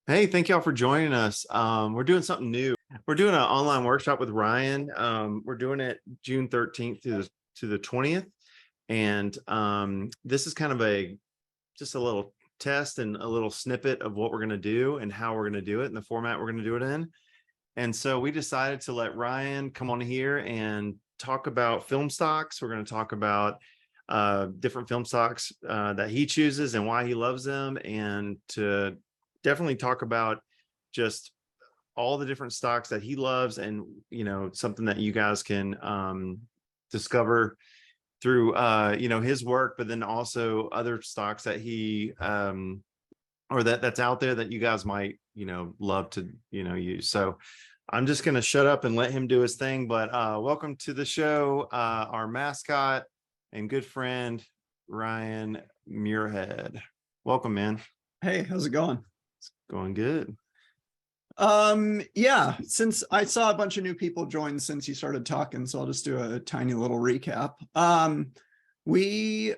Hey, thank y'all for joining us. We're doing something new. We're doing an online workshop with Ryan. We're doing it June 13th to the 20th. And this is kind of just a little test and a little snippet of what we're going to do and how we're going to do it and the format we're going to do it in. And so we decided to let Ryan come on here and talk about film stocks. We're going to talk about different film stocks that he chooses and why he loves them, and to definitely talk about just all the different stocks that he loves, and something that you guys can discover through his work, but then also other stocks that he or that's out there that you guys might love to use. So I'm just going to shut up and let him do his thing. But welcome to the show, our mascot and good friend, Ryan Muirhead. Welcome, man. Hey, how's it going? It's going good. Yeah, since I saw a bunch of new people join since you started talking, so I'll just do a tiny little recap. We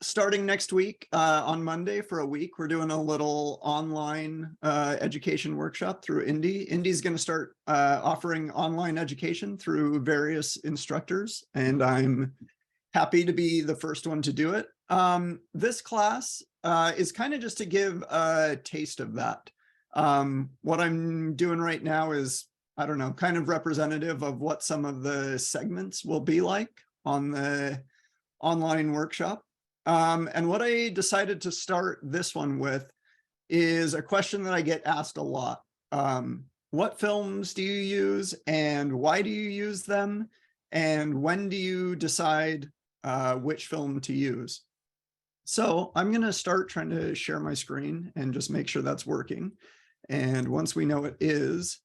starting next week on Monday for a week, we're doing a little online education workshop through Indy. Indy's going to start offering online education through various instructors, and I'm happy to be the first one to do it. This class is kind of just to give a taste of that. What I'm doing right now is, I don't know, kind of representative of what some of the segments will be like on the online workshop. And what I decided to start this one with is a question that I get asked a lot. What films do you use, and why do you use them? And when do you decide which film to use? So I'm going to start trying to share my screen and just make sure that's working. And once we know it is,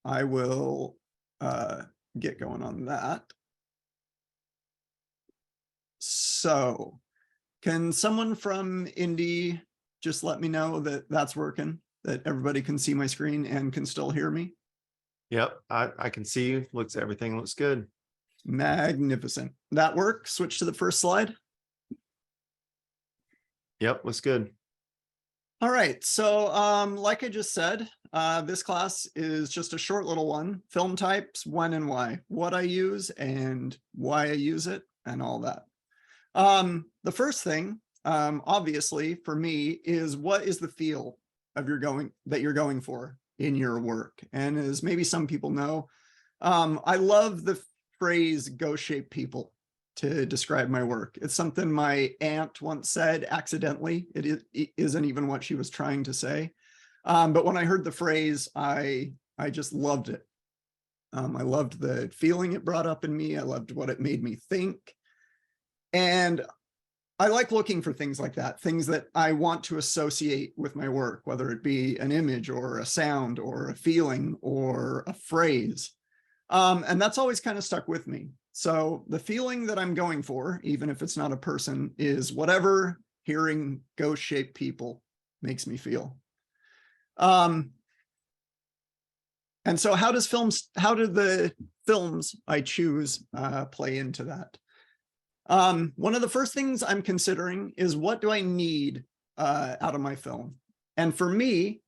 I will get going on that. So can someone from Indy just let me know that that's working, that everybody can see my screen and can still hear me? Yep, I can see you. Everything looks good. Magnificent. That works. Switch to the first slide. Yep, looks good. All right, so like I just said, this class is just a short little one. Film types, when and why, what I use and why I use it, and all that. The first thing, obviously, for me is, what is the feel of that you're going for in your work? And as maybe some people know, I love the phrase "ghost shaped people" to describe my work. It's something my aunt once said accidentally. It isn't even what she was trying to say. But when I heard the phrase, I just loved it. I loved the feeling it brought up in me. I loved what it made me think. And I like looking for things like that, things that I want to associate with my work, whether it be an image or a sound or a feeling or a phrase. And that's always kind of stuck with me. So the feeling that I'm going for, even if it's not a person, is whatever hearing ghost-shaped people makes me feel. And so how do the films I choose play into that? One of the first things I'm considering is, what do I need out of my film? And for me,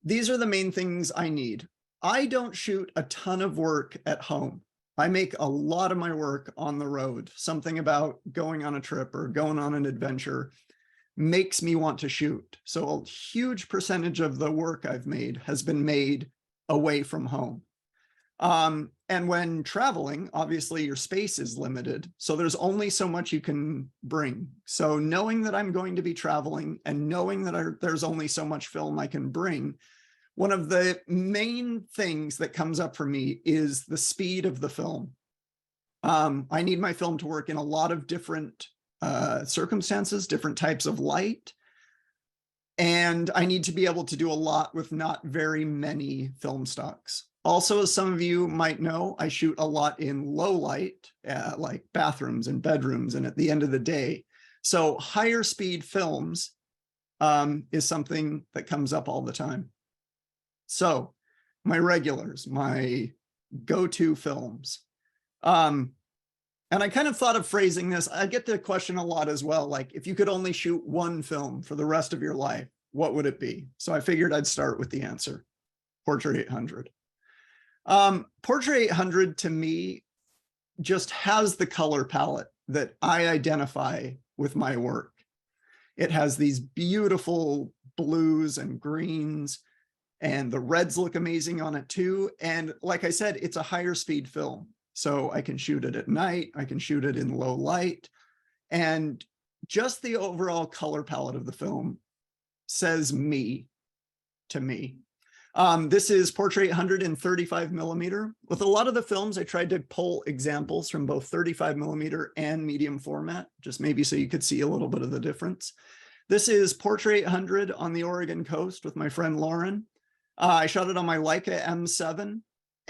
these are the main things I need. I don't shoot a ton of work at home. I make a lot of my work on the road. Something about going on a trip or going on an adventure makes me want to shoot. So a huge percentage of the work I've made has been made away from home. And when traveling, obviously your space is limited. So there's only so much you can bring. So knowing that I'm going to be traveling and knowing that there's only so much film I can bring, one of the main things that comes up for me is the speed of the film. I need my film to work in a lot of different circumstances, different types of light. And I need to be able to do a lot with not very many film stocks. Also, as some of you might know, I shoot a lot in low light, like bathrooms and bedrooms and at the end of the day. So higher speed films is something that comes up all the time. So my regulars, my go-to films. And I kind of thought of phrasing this. I get the question a lot as well, like, if you could only shoot one film for the rest of your life, what would it be? So I figured I'd start with the answer, Portra 800. Portra 800 to me just has the color palette that I identify with my work. It has these beautiful blues and greens, and the reds look amazing on it too. And like I said, it's a higher speed film. So I can shoot it at night, I can shoot it in low light, and just the overall color palette of the film says me to me. This is Portra 800 in 35 millimeter. With a lot of the films, I tried to pull examples from both 35 millimeter and medium format, just maybe so you could see a little bit of the difference. This is Portra 800 on the Oregon coast with my friend Lauren. I shot it on my Leica M7.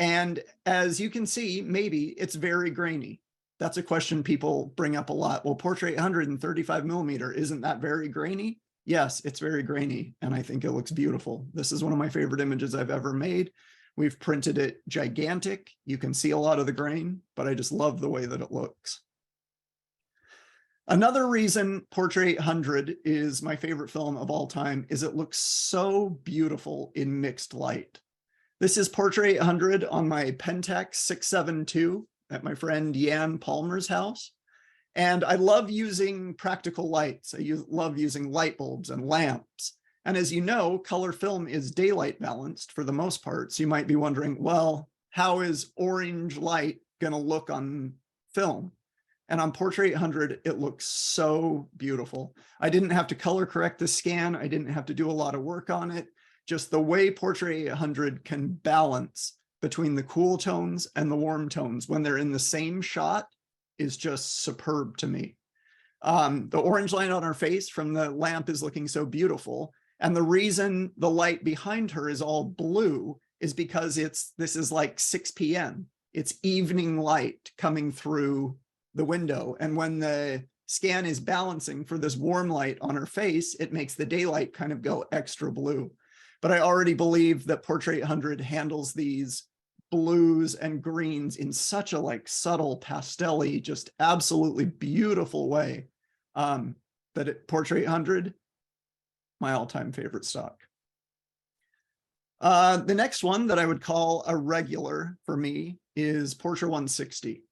And as you can see, maybe it's very grainy. That's a question people bring up a lot. Well, Portra 800 in 35 millimeter, isn't that very grainy? Yes, it's very grainy, and I think it looks beautiful. This is one of my favorite images I've ever made. We've printed it gigantic. You can see a lot of the grain, but I just love the way that it looks. Another reason Portra 800 is my favorite film of all time is it looks so beautiful in mixed light. This is Portra 800 on my Pentax 672 at my friend Yan Palmer's house. And I love using practical lights. I love using light bulbs and lamps. And as you know, color film is daylight balanced for the most part. So you might be wondering, well, how is orange light going to look on film? And on Portra 800, it looks so beautiful. I didn't have to color correct the scan. I didn't have to do a lot of work on it. Just the way Portra 800 can balance between the cool tones and the warm tones when they're in the same shot is just superb to me. The orange line on her face from the lamp is looking so beautiful. And the reason the light behind her is all blue is because this is like 6 p.m. It's evening light coming through the window. And when the scan is balancing for this warm light on her face, it makes the daylight kind of go extra blue. But I already believe that Portra 800 handles these blues and greens in such a like subtle pastel-y, just absolutely beautiful way, that Portra 800, my all-time favorite stock. The next one that I would call a regular for me is Portra 160.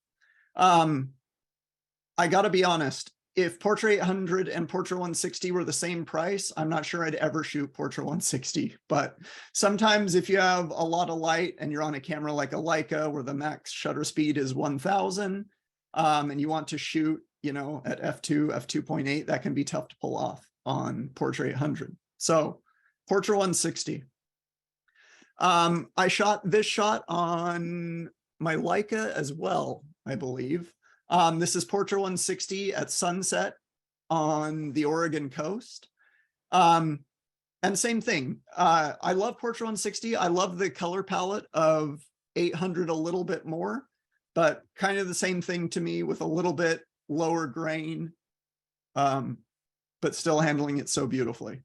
I gotta be honest, if Portra 800 and Portra 160 were the same price, I'm not sure I'd ever shoot Portra 160. But sometimes if you have a lot of light and you're on a camera like a Leica where the max shutter speed is 1000, and you want to shoot, you know, at f2, f2.8, that can be tough to pull off on Portra 800. So Portra 160. I shot this shot on my Leica as well, I believe. This is Portra 160 at sunset on the Oregon coast. And same thing. I love Portra 160. I love the color palette of 800 a little bit more, but kind of the same thing to me with a little bit lower grain, but still handling it so beautifully.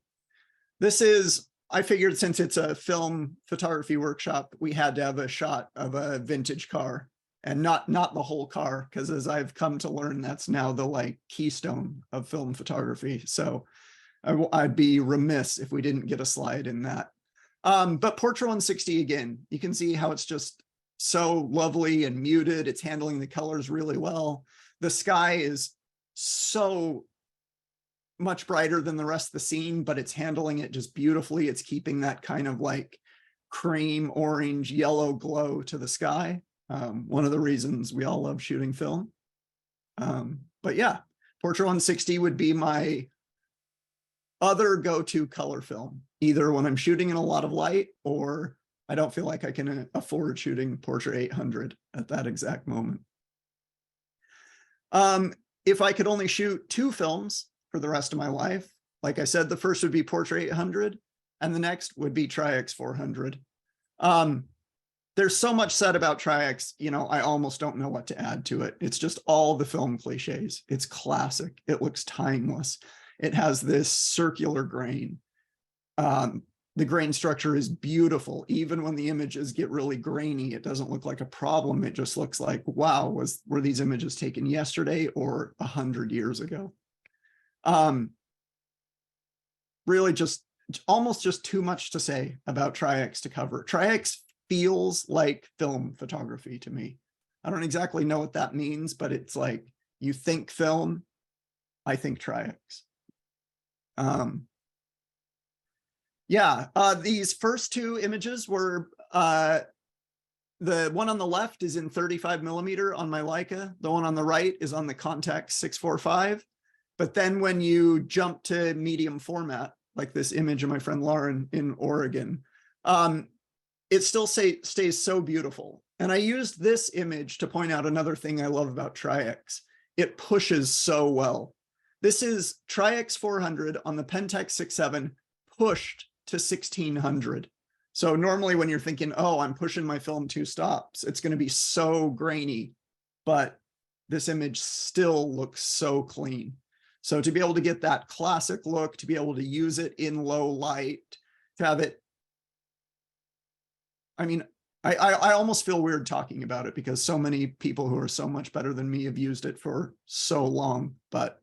This is, I figured since it's a film photography workshop, we had to have a shot of a vintage car. And not the whole car, because as I've come to learn, that's now the like keystone of film photography. So I'd be remiss if we didn't get a slide in that. But Portra 160, again, you can see how it's just so lovely and muted. It's handling the colors really well. The sky is so much brighter than the rest of the scene, but it's handling it just beautifully. It's keeping that kind of like cream, orange, yellow glow to the sky. One of the reasons we all love shooting film. But yeah, Portra 160 would be my other go-to color film, either when I'm shooting in a lot of light or I don't feel like I can afford shooting Portra 800 at that exact moment. If I could only shoot 2 films for the rest of my life, like I said, the first would be Portra 800 and the next would be Tri-X 400. There's so much said about Tri-X, you know, I almost don't know what to add to it. It's just all the film cliches. It's classic. It looks timeless. It has this circular grain. The grain structure is beautiful. Even when the images get really grainy, it doesn't look like a problem. It just looks like, wow, were these images taken yesterday or 100 years ago? Really just almost just too much to say about Tri-X to cover. Tri-X feels like film photography to me. I don't exactly know what that means, but it's like, you think film, I think Tri-X. Yeah, these first two images were, the one on the left is in 35 millimeter on my Leica. The one on the right is on the Contax 645. But then when you jump to medium format, like this image of my friend Lauren in Oregon, it still stays so beautiful. And I used this image to point out another thing I love about Tri-X. It pushes so well. This is Tri-X 400 on the Pentax 6.7 pushed to 1600. So normally when you're thinking, oh, I'm pushing my film 2 stops, it's going to be so grainy, but this image still looks so clean. So to be able to get that classic look, to be able to use it in low light, to have it, I mean, I almost feel weird talking about it because so many people who are so much better than me have used it for so long, but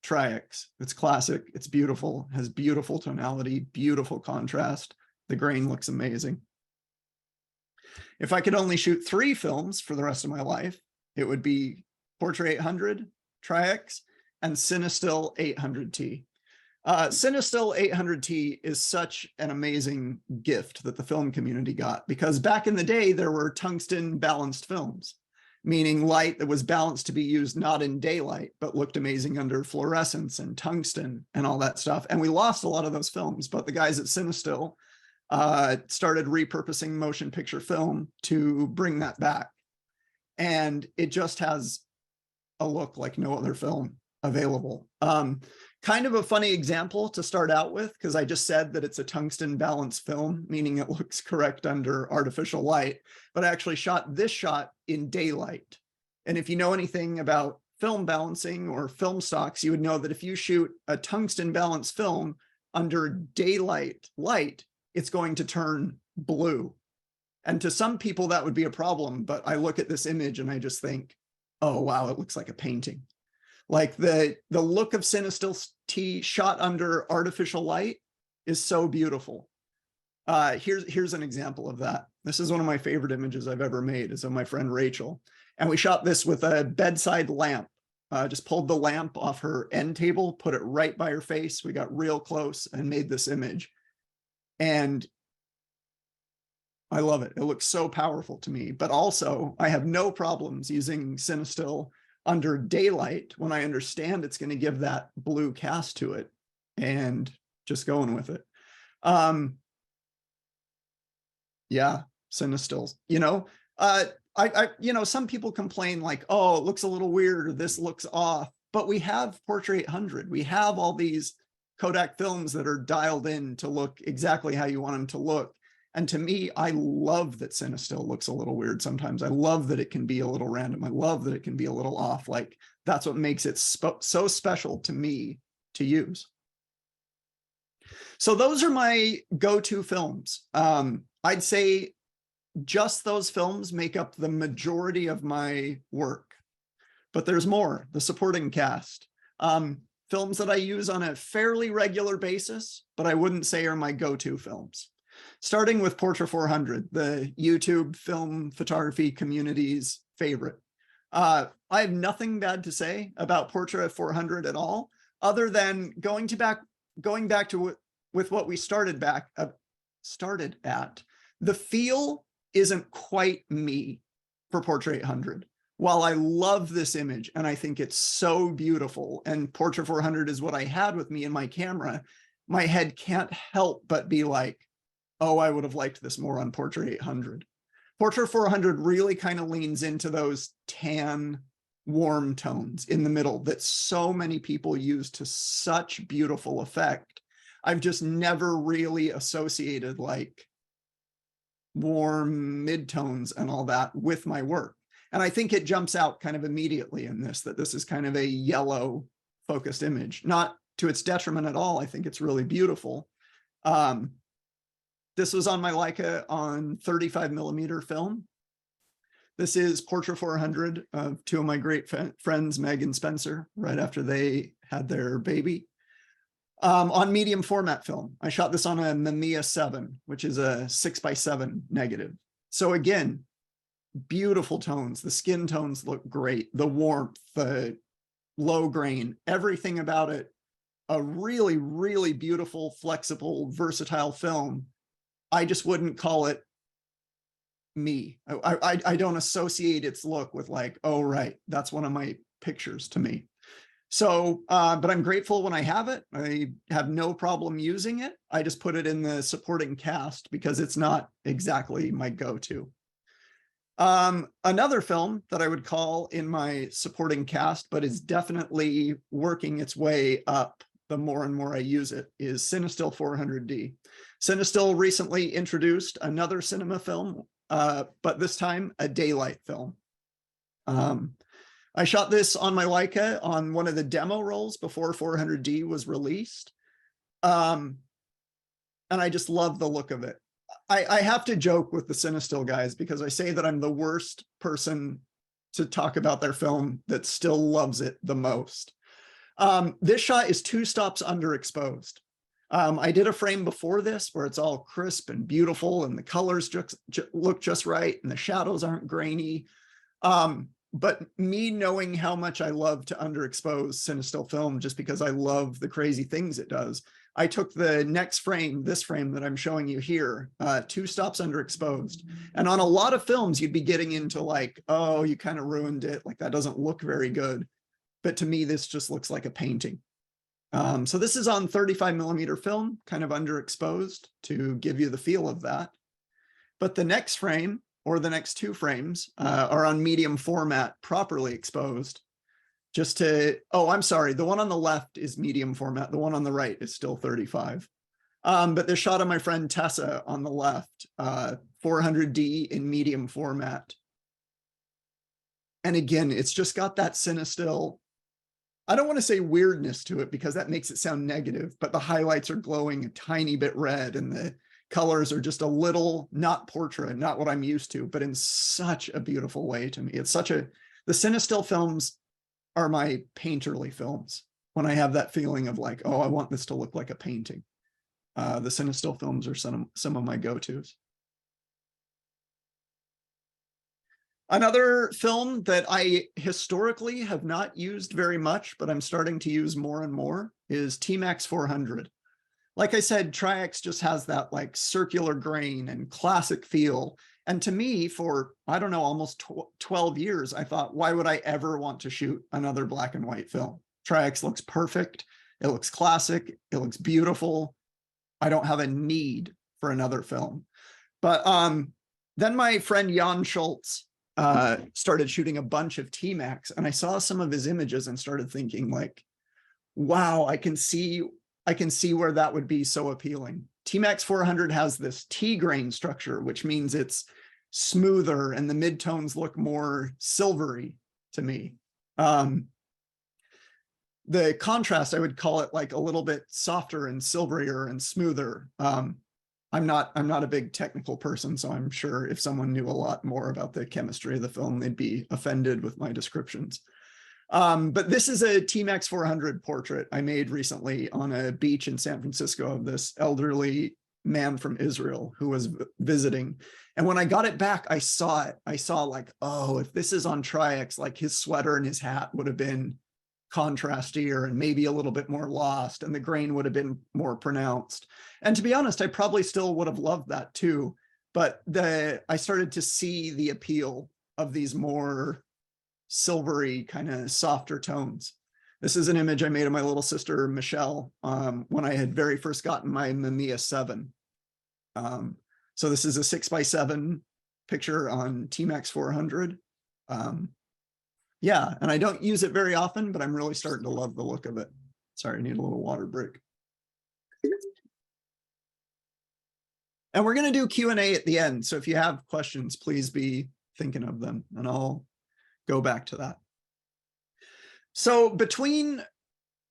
Tri-X, it's classic, it's beautiful, has beautiful tonality, beautiful contrast. The grain looks amazing. If I could only shoot 3 films for the rest of my life, it would be Portra 800, Tri-X, and Cinestill 800T. Cinestill 800T is such an amazing gift that the film community got, because back in the day, there were tungsten balanced films, meaning light that was balanced to be used not in daylight, but looked amazing under fluorescence and tungsten and all that stuff. And we lost a lot of those films, but the guys at Cinestill started repurposing motion picture film to bring that back. And it just has a look like no other film available. Kind of a funny example to start out with, because I just said that it's a tungsten balanced film, meaning it looks correct under artificial light, but I actually shot this shot in daylight. And if you know anything about film balancing or film stocks, you would know that if you shoot a tungsten balanced film under daylight light, it's going to turn blue. And to some people that would be a problem, but I look at this image and I just think, oh, wow, it looks like a painting. Like the look of Cinestill T shot under artificial light is so beautiful. Here's an example of that. This is one of my favorite images I've ever made, is of my friend Rachel. And we shot this with a bedside lamp. Just pulled the lamp off her end table, put it right by her face. We got real close and made this image. And I love it. It looks so powerful to me, but also I have no problems using Cinestill under daylight when I understand it's going to give that blue cast to it, and just going with it. Yeah, Cinestill, some people complain like, oh, it looks a little weird, or this looks off, but we have Portra 800. We have all these Kodak films that are dialed in to look exactly how you want them to look. And to me, I love that Cinestill looks a little weird sometimes. I love that it can be a little random. I love that it can be a little off. Like, that's what makes it so special to me to use. So those are my go-to films. I'd say just those films make up the majority of my work, but there's more, the supporting cast. Films that I use on a fairly regular basis, but I wouldn't say are my go-to films. Starting with Portra 400, the YouTube film photography community's favorite. I have nothing bad to say about Portra 400 at all, other than going back to with what we started at. The feel isn't quite me for Portra 800. While I love this image and I think it's so beautiful, and Portra 400 is what I had with me in my camera, my head can't help but be like, oh, I would have liked this more on Portra 800. Portra 400 really kind of leans into those tan, warm tones in the middle that so many people use to such beautiful effect. I've just never really associated like warm midtones and all that with my work. And I think it jumps out kind of immediately in this, that this is kind of a yellow focused image, not to its detriment at all. I think it's really beautiful. This was on my Leica on 35 millimeter film. This is Portra 400 of two of my great friends, Meg and Spencer, right after they had their baby. On medium format film. I shot this on a Mamiya 7, which is a 6x7 negative. So again, beautiful tones. The skin tones look great. The warmth, the low grain, everything about it. A really, really beautiful, flexible, versatile film. I just wouldn't call it me. I don't associate its look with like, oh, right, that's one of my pictures to me. So, but I'm grateful when I have it. I have no problem using it. I just put it in the supporting cast because it's not exactly my go-to. Another film that I would call in my supporting cast, but is definitely working its way up the more and more I use it, is Cinestill 400D. Cinestill recently introduced another cinema film, but this time a daylight film. I shot this on my Leica on one of the demo rolls before 400D was released. And I just love the look of it. I have to joke with the Cinestill guys because I say that I'm the worst person to talk about their film that still loves it the most. This shot is 2 stops underexposed. I did a frame before this where it's all crisp and beautiful and the colors look just right and the shadows aren't grainy. But me knowing how much I love to underexpose Cinestill film just because I love the crazy things it does, I took the next frame, this frame that I'm showing you here, 2 stops underexposed. And on a lot of films, you'd be getting into like, oh, you kind of ruined it. Like that doesn't look very good. But to me, this just looks like a painting. So this is on 35mm film, kind of underexposed to give you the feel of that. But the next frame, or the next 2 frames, are on medium format, properly exposed. Just to, oh, I'm sorry, the one on the left is medium format, the one on the right is still 35. But the shot of my friend Tessa on the left, 400D in medium format. And again, it's just got that Cinestill, I don't want to say weirdness to it because that makes it sound negative, but the highlights are glowing a tiny bit red and the colors are just a little, not Portra, not what I'm used to, but in such a beautiful way to me. It's such a, the Cinestill films are my painterly films. When I have that feeling of like, oh, I want this to look like a painting. The Cinestill films are some of my go-tos. Another film that I historically have not used very much, but I'm starting to use more and more is T-Max 400. Like I said, Tri-X just has that like circular grain and classic feel. And to me, for, I don't know, almost 12 years, I thought, why would I ever want to shoot another black and white film? Tri-X looks perfect. It looks classic. It looks beautiful. I don't have a need for another film. But then my friend Jan Schultz started shooting a bunch of T-Max, and I saw some of his images and started thinking like, wow, I can see where that would be so appealing. T-Max 400 has this T-grain structure, which means it's smoother and the midtones look more silvery to me. The contrast, I would call it like a little bit softer and silverier and smoother. I'm not a big technical person, so I'm sure if someone knew a lot more about the chemistry of the film, they'd be offended with my descriptions. But this is a T-Max 400 portrait I made recently on a beach in San Francisco of this elderly man from Israel who was visiting. And when I got it back, I saw it. I saw like, oh, if this is on Tri-X, like his sweater and his hat would have been contrastier and maybe a little bit more lost, and the grain would have been more pronounced. And to be honest, I probably still would have loved that too. But I started to see the appeal of these more silvery, kind of softer tones. This is an image I made of my little sister, Michelle, when I had very first gotten my Mamiya 7. So this is a 6x7 picture on T-Max 400. Yeah, and I don't use it very often, but I'm really starting to love the look of it. Sorry, I need a little water break. And we're going to do Q&A at the end. So if you have questions, please be thinking of them, and I'll go back to that. So between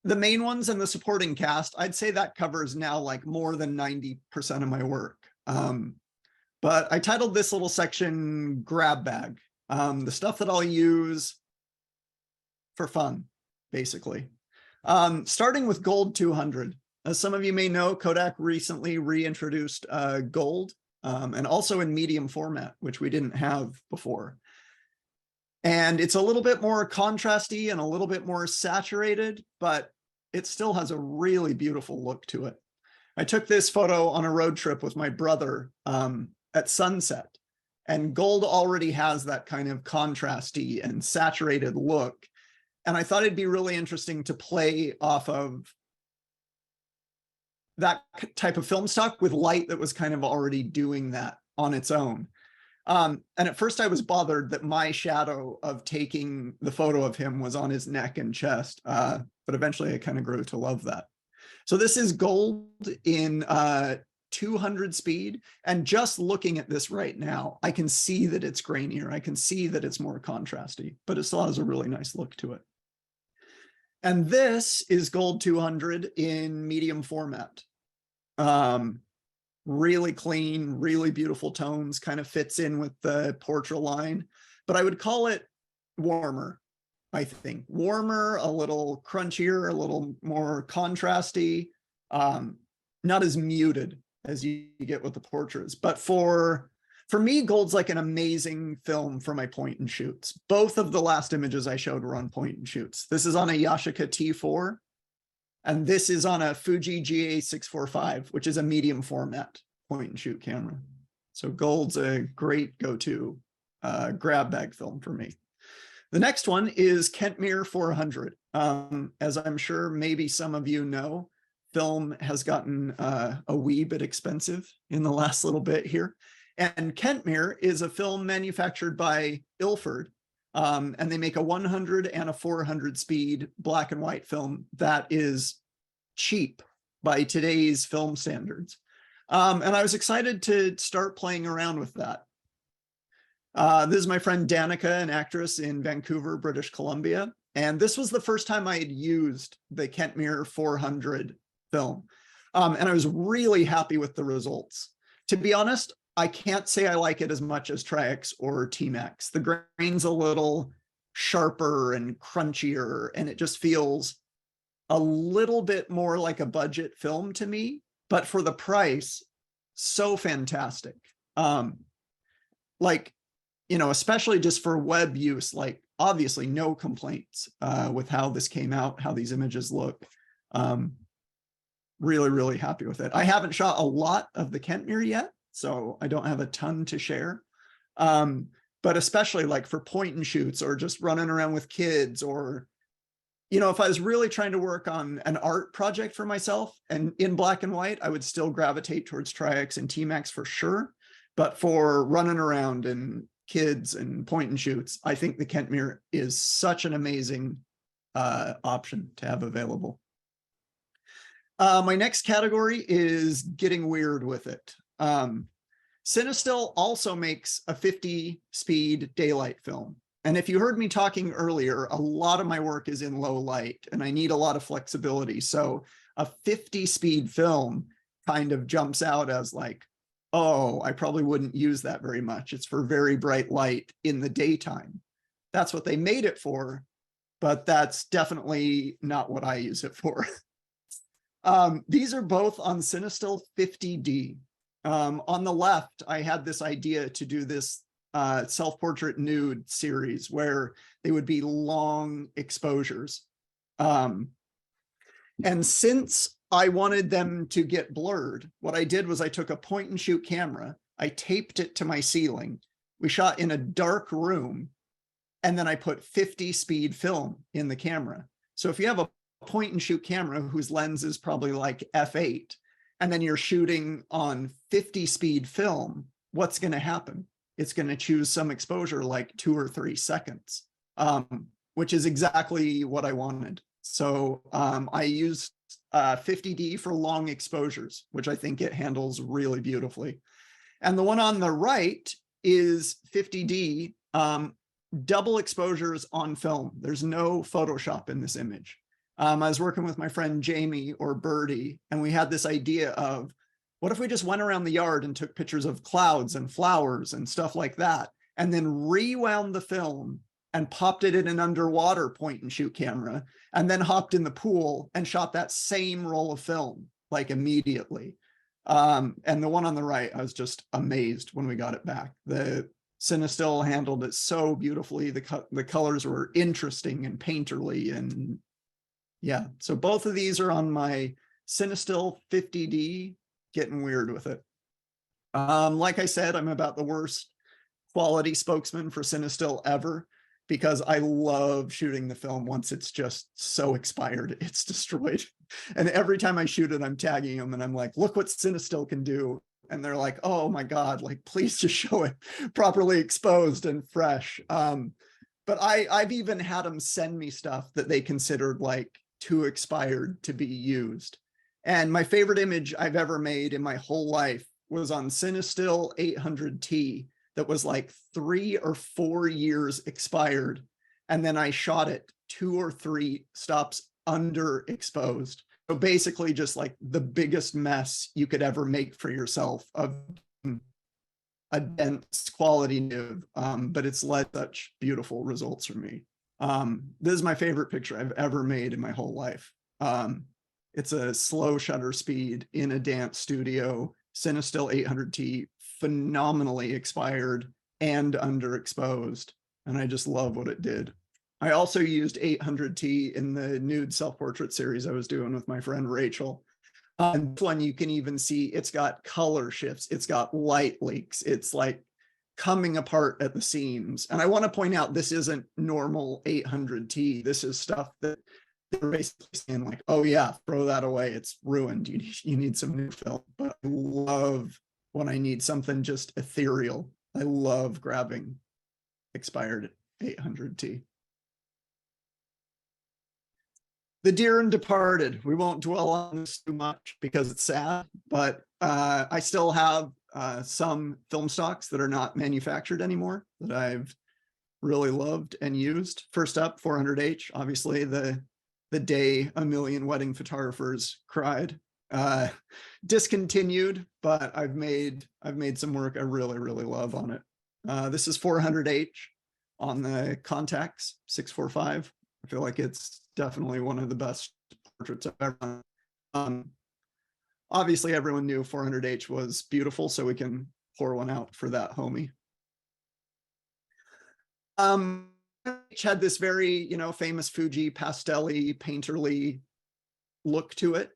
the main ones and the supporting cast, I'd say that covers now like more than 90% of my work. But I titled this little section Grab Bag, the stuff that I'll use for fun, basically. Starting with Gold 200. As some of you may know, Kodak recently reintroduced gold and also in medium format, which we didn't have before. And it's a little bit more contrasty and a little bit more saturated, but it still has a really beautiful look to it. I took this photo on a road trip with my brother at sunset, and gold already has that kind of contrasty and saturated look. And I thought it'd be really interesting to play off of that type of film stock with light that was kind of already doing that on its own. And at first I was bothered that my shadow of taking the photo of him was on his neck and chest, but eventually I kind of grew to love that. So this is gold in 200 speed, and just looking at this right now, I can see that it's grainier. I can see that it's more contrasty, but it still has a really nice look to it. And this is gold 200 in medium format. Really clean, really beautiful tones, kind of fits in with the Portra line, but I would call it warmer, I think. Warmer, a little crunchier, a little more contrasty, not as muted as you get with the Portras. But for me, gold's like an amazing film for my point and shoots. Both of the last images I showed were on point and shoots. This is on a Yashica T4. And this is on a Fuji GA645, which is a medium format point and shoot camera. So gold's a great go-to grab bag film for me. The next one is Kentmere 400. As I'm sure maybe some of you know, film has gotten a wee bit expensive in the last little bit here. And Kentmere is a film manufactured by Ilford. And they make a 100 and a 400 speed black and white film that is cheap by today's film standards. And I was excited to start playing around with that. This is my friend Danica, an actress in Vancouver, British Columbia. And this was the first time I had used the Kentmere 400 film. And I was really happy with the results. To be honest, I can't say I like it as much as Tri-X or T-Max. The grain's a little sharper and crunchier, and it just feels a little bit more like a budget film to me, but for the price, so fantastic. Like, you know, especially just for web use, like obviously no complaints with how this came out, how these images look. Really, really happy with it. I haven't shot a lot of the Kentmere yet, so I don't have a ton to share. But especially like for point and shoots or just running around with kids, or, you know, if I was really trying to work on an art project for myself and in black and white, I would still gravitate towards Tri-X and T-Max for sure. But for running around and kids and point and shoots, I think the Kentmere is such an amazing option to have available. My next category is getting weird with it. Cinestill also makes a 50 speed daylight film. And if you heard me talking earlier, a lot of my work is in low light and I need a lot of flexibility. So a 50 speed film kind of jumps out as like, oh, I probably wouldn't use that very much. It's for very bright light in the daytime. That's what they made it for, but that's definitely not what I use it for. These are both on Cinestill 50D. On the left, I had this idea to do this self-portrait nude series where they would be long exposures. And since I wanted them to get blurred, what I did was I took a point and shoot camera, I taped it to my ceiling, we shot in a dark room, and then I put 50 speed film in the camera. So if you have a point and shoot camera whose lens is probably like f8, and then you're shooting on 50 speed film, what's going to happen? It's going to choose some exposure like 2 or 3 seconds, which is exactly what I wanted. So I used 50D for long exposures, which I think it handles really beautifully. And the one on the right is 50D, double exposures on film. There's no Photoshop in this image. I was working with my friend Jamie or Birdie, and we had this idea of, what if we just went around the yard and took pictures of clouds and flowers and stuff like that, and then rewound the film and popped it in an underwater point and shoot camera, and then hopped in the pool and shot that same roll of film like immediately. And the one on the right, I was just amazed when we got it back. The Cinestill handled it so beautifully. The colors were interesting and painterly, and yeah. So both of these are on my Cinestill 50D. Getting weird with it. Like I said, I'm about the worst quality spokesman for Cinestill ever, because I love shooting the film once it's just so expired, it's destroyed. And every time I shoot it, I'm tagging them and I'm like, look what Cinestill can do. And they're like, oh my God, like, please just show it properly exposed and fresh. But I've even had them send me stuff that they considered like too expired to be used. And my favorite image I've ever made in my whole life was on Cinestill 800T that was like 3 or 4 years expired. And then I shot it 2 or 3 stops underexposed. So basically just like the biggest mess you could ever make for yourself of a dense quality nude, but it's led such beautiful results for me. This is my favorite picture I've ever made in my whole life. It's a slow shutter speed in a dance studio, Cinestill 800T, phenomenally expired and underexposed. And I just love what it did. I also used 800T in the nude self-portrait series I was doing with my friend Rachel. And this one you can even see it's got color shifts, it's got light leaks, it's like coming apart at the seams. And I want to point out, this isn't normal 800T. This is stuff that they're basically saying like, oh yeah, throw that away, it's ruined, you need some new film. But I love when I need something just ethereal. I love grabbing expired 800T. The Dear and Departed, we won't dwell on this too much because it's sad, but I still have some film stocks that are not manufactured anymore that I've really loved and used. First up, 400H, obviously the day a million wedding photographers cried. Discontinued, but I've made some work I really love on it. This is 400H on the Contax 645. I feel like it's definitely one of the best portraits I've ever done. Obviously, everyone knew 400H was beautiful, so we can pour one out for that homie. H had this very, famous Fuji pastel-y, painterly look to it.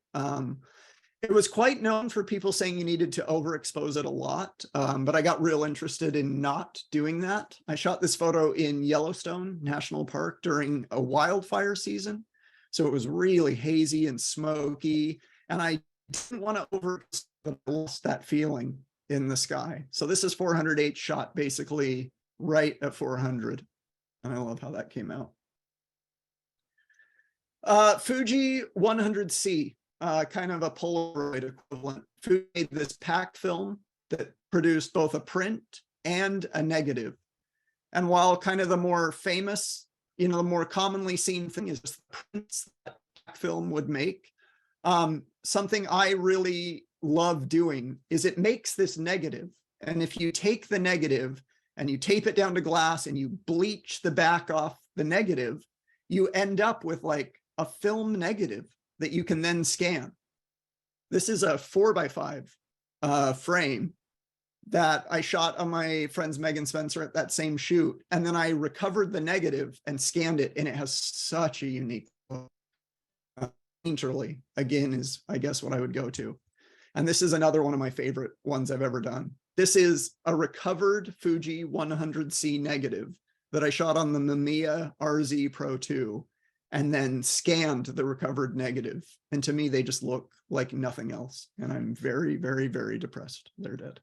It was quite known for people saying you needed to overexpose it a lot, but I got real interested in not doing that. I shot this photo in Yellowstone National Park during a wildfire season. So it was really hazy and smoky, and I didn't want to overexpose that feeling in the sky. So this is 400H shot basically right at 400. And I love how that came out. Fuji 100C. Kind of a Polaroid equivalent. Fuji made this packed film that produced both a print and a negative. And while kind of the more famous, the more commonly seen thing is just the prints that film would make, something I really love doing is it makes this negative. And if you take the negative and you tape it down to glass and you bleach the back off the negative, you end up with like a film negative that you can then scan. This is a 4x5 frame that I shot on my friend's Megan Spencer at that same shoot. And then I recovered the negative and scanned it, and it has such a unique look. Painterly, again, is I guess what I would go to. And this is another one of my favorite ones I've ever done. This is a recovered Fuji 100C negative that I shot on the Mamiya RZ Pro 2 and then scanned the recovered negative. And to me, they just look like nothing else. And I'm very depressed they're dead.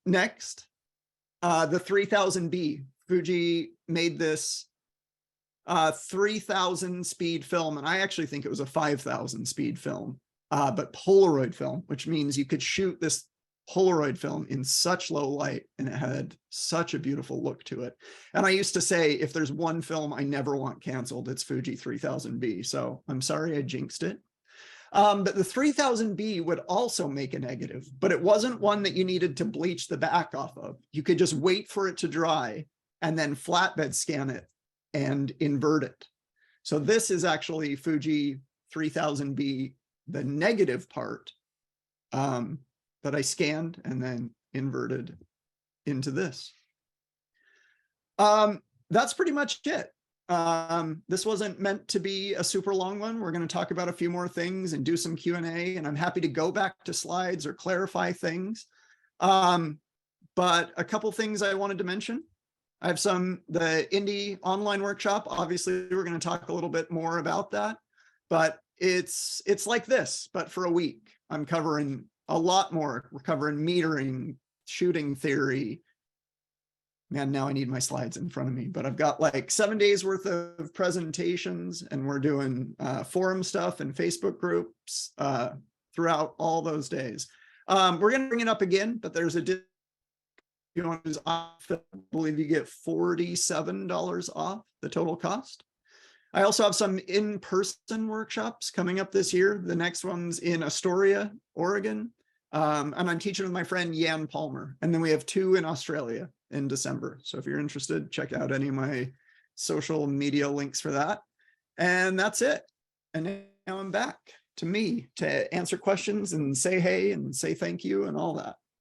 Next, the 3000B. Fuji made this 3000 speed film, and I actually think it was a 5000 speed film, but Polaroid film, which means you could shoot this Polaroid film in such low light, and it had such a beautiful look to it. And I used to say, if there's one film I never want canceled, it's Fuji 3000B. So I'm sorry I jinxed it. But the 3000B would also make a negative, but it wasn't one that you needed to bleach the back off of. You could just wait for it to dry and then flatbed scan it and invert it. So this is actually Fuji 3000B, the negative part that I scanned and then inverted into this. That's pretty much it. This wasn't meant to be a super long one. We're going to talk about a few more things and do some Q&A, and I'm happy to go back to slides or clarify things. But a couple things I wanted to mention. I have the indie online workshop. Obviously, we're going to talk a little bit more about that, but it's like this, but for a week. I'm covering a lot more. We're covering metering, shooting theory. Man, now I need my slides in front of me, but I've got like 7 days worth of presentations, and we're doing forum stuff and Facebook groups throughout all those days. We're going to bring it up again, but there's a you want to use off, I believe you get $47 off the total cost. I also have some in-person workshops coming up this year. The next one's in Astoria, Oregon. And I'm teaching with my friend Jan Palmer. And then we have 2 in Australia in December. So if you're interested, check out any of my social media links for that. And that's it. And now I'm back to me to answer questions and say hey and say thank you and all that.